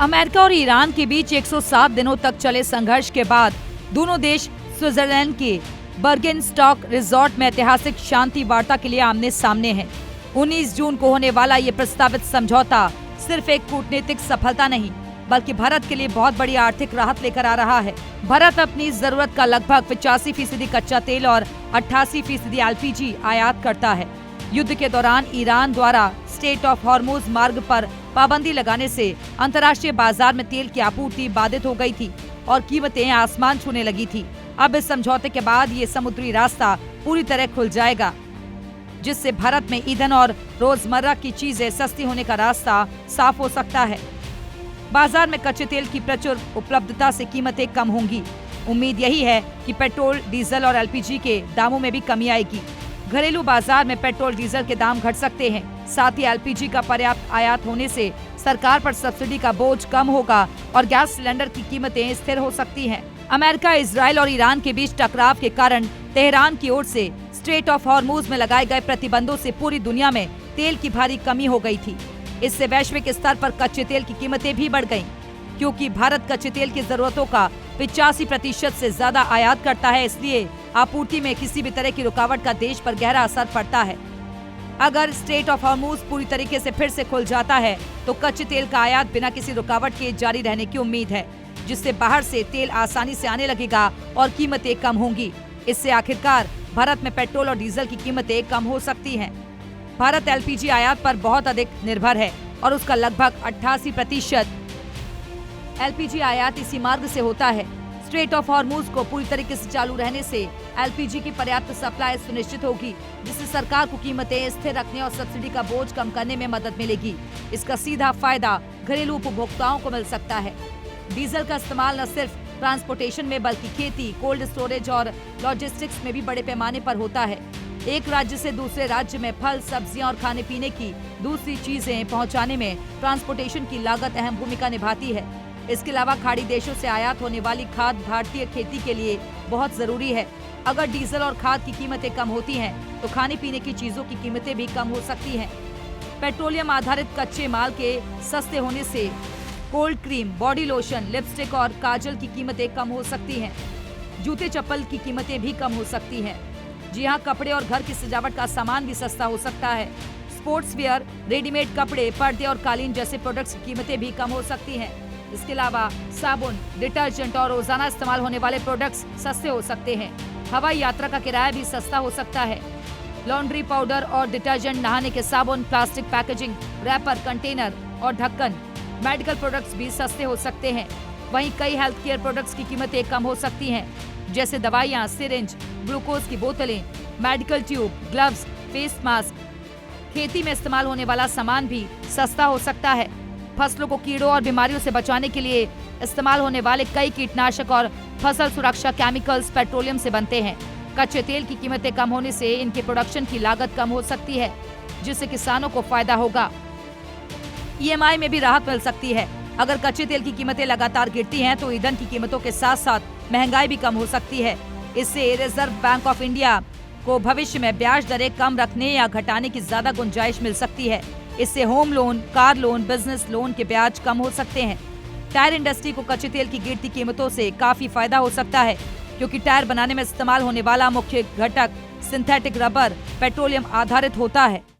America और Iran के बीच 107 दिनों तक चले संघर्ष के बाद दोनों देश स्विट्जरलैंड के बर्गेनस्टॉक रिजॉर्ट में ऐतिहासिक शांति वार्ता के लिए आमने सामने हैं। 19 जून को होने वाला ये प्रस्तावित समझौता सिर्फ एक कूटनीतिक सफलता नहीं, बल्कि भारत के लिए बहुत बड़ी आर्थिक राहत लेकर आ रहा है। भारत अपनी जरूरत का लगभग 85% कच्चा तेल और 88% LPG आयात करता है। युद्ध के दौरान ईरान द्वारा स्ट्रेट ऑफ हॉर्मुज मार्ग पर पाबंदी लगाने से अंतर्राष्ट्रीय बाजार में तेल की आपूर्ति बाधित हो गई थी और कीमतें आसमान छूने लगी थी। अब इस समझौते के बाद ये समुद्री रास्ता पूरी तरह खुल जाएगा, जिससे भारत में ईंधन और रोजमर्रा की चीजें सस्ती होने का रास्ता साफ हो सकता है। बाजार में कच्चे तेल की प्रचुर उपलब्धता से कीमतें कम होंगी। उम्मीद यही है कि पेट्रोल, डीजल और LPG के दामों में भी कमी आएगी। घरेलू बाजार में पेट्रोल, डीजल के दाम घट सकते हैं। साथ ही LPG का पर्याप्त आयात होने से सरकार पर सब्सिडी का बोझ कम होगा और गैस सिलेंडर की कीमतें स्थिर हो सकती हैं। अमेरिका, इजराइल और ईरान के बीच टकराव के कारण तेहरान की ओर से स्ट्रेट ऑफ हॉर्मुज में लगाए गए प्रतिबंधों से पूरी दुनिया में तेल की भारी कमी हो गई थी। इससे वैश्विक स्तर पर कच्चे तेल की कीमतें भी बढ़ गईं, क्योंकि भारत कच्चे तेल की जरूरतों का 85% से ज्यादा आयात करता है। इसलिए आपूर्ति में किसी भी तरह की रुकावट का देश पर गहरा असर पड़ता है। अगर स्ट्रेट ऑफ हॉर्मुज पूरी तरीके से फिर से खुल जाता है तो कच्चे तेल का आयात बिना किसी रुकावट के जारी रहने की उम्मीद है, जिससे बाहर से तेल आसानी से आने लगेगा और कीमतें कम होंगी। इससे आखिरकार भारत में पेट्रोल और डीजल की कीमतें कम हो सकती हैं। भारत LPG आयात पर बहुत अधिक निर्भर है और उसका लगभग 88% LPG आयात इसी मार्ग से होता है। स्ट्रेट ऑफ हॉर्मुज को पूरी तरीके से चालू रहने से LPG की पर्याप्त सप्लाई सुनिश्चित होगी, जिससे सरकार को कीमतें स्थिर रखने और सब्सिडी का बोझ कम करने में मदद मिलेगी। इसका सीधा फायदा घरेलू उपभोक्ताओं को मिल सकता है। डीजल का इस्तेमाल न सिर्फ ट्रांसपोर्टेशन में बल्कि खेती, कोल्ड स्टोरेज और लॉजिस्टिक्स में भी बड़े पैमाने पर होता है। एक राज्य से दूसरे राज्य में फल, सब्जियां और खाने पीने की दूसरी चीजें पहुंचाने में ट्रांसपोर्टेशन की लागत अहम भूमिका निभाती है। इसके अलावा खाड़ी देशों से आयात होने वाली खाद भारतीय खेती के लिए बहुत जरूरी है। अगर डीजल और खाद की कीमतें कम होती हैं, तो खाने पीने की चीजों की कीमतें भी कम हो सकती हैं। पेट्रोलियम आधारित कच्चे माल के सस्ते होने से cold cream, body lotion, lipstick और काजल की कीमतें कम हो सकती हैं। जूते चप्पल की कीमतें भी कम हो सकती हैं। जी हाँ, कपड़े और घर की सजावट का सामान भी सस्ता हो सकता है। स्पोर्ट्स वेयर, रेडीमेड कपड़े, पर्दे और कालीन जैसे प्रोडक्ट्स की कीमतें भी कम हो सकती हैं। इसके अलावा साबुन, डिटर्जेंट और रोजाना इस्तेमाल होने वाले प्रोडक्ट्स सस्ते हो सकते हैं। हवाई यात्रा का किराया भी सस्ता हो सकता है। लॉन्ड्री पाउडर और डिटर्जेंट, नहाने के साबुन, प्लास्टिक पैकेजिंग, रैपर, कंटेनर और ढक्कन, मेडिकल प्रोडक्ट्स भी सस्ते हो सकते हैं। वहीं कई हेल्थ केयर प्रोडक्ट्स की कीमतें कम हो सकती हैं, जैसे दवाइयाँ, सिरिंज, ग्लूकोज की बोतलें, medical tube, gloves, face mask. खेती में इस्तेमाल होने वाला सामान भी सस्ता हो सकता है। फसलों को कीड़ों और बीमारियों से बचाने के लिए इस्तेमाल होने वाले कई कीटनाशक और फसल सुरक्षा केमिकल्स पेट्रोलियम से बनते हैं। कच्चे तेल की कीमतें कम होने से इनके प्रोडक्शन की लागत कम हो सकती है, जिससे किसानों को फायदा होगा। EMI में भी राहत मिल सकती है। अगर कच्चे तेल की कीमतें लगातार गिरती हैं, तो ईंधन की कीमतों के साथ साथ महंगाई भी कम हो सकती है। इससे रिजर्व बैंक ऑफ इंडिया को भविष्य में ब्याज दरें कम रखने या घटाने की ज्यादा गुंजाइश मिल सकती है। इससे home loan, car loan, business loan के ब्याज कम हो सकते हैं। टायर इंडस्ट्री को कच्चे तेल की गिरती कीमतों से काफी फायदा हो सकता है, क्योंकि टायर बनाने में इस्तेमाल होने वाला मुख्य घटक सिंथेटिक रबर पेट्रोलियम आधारित होता है।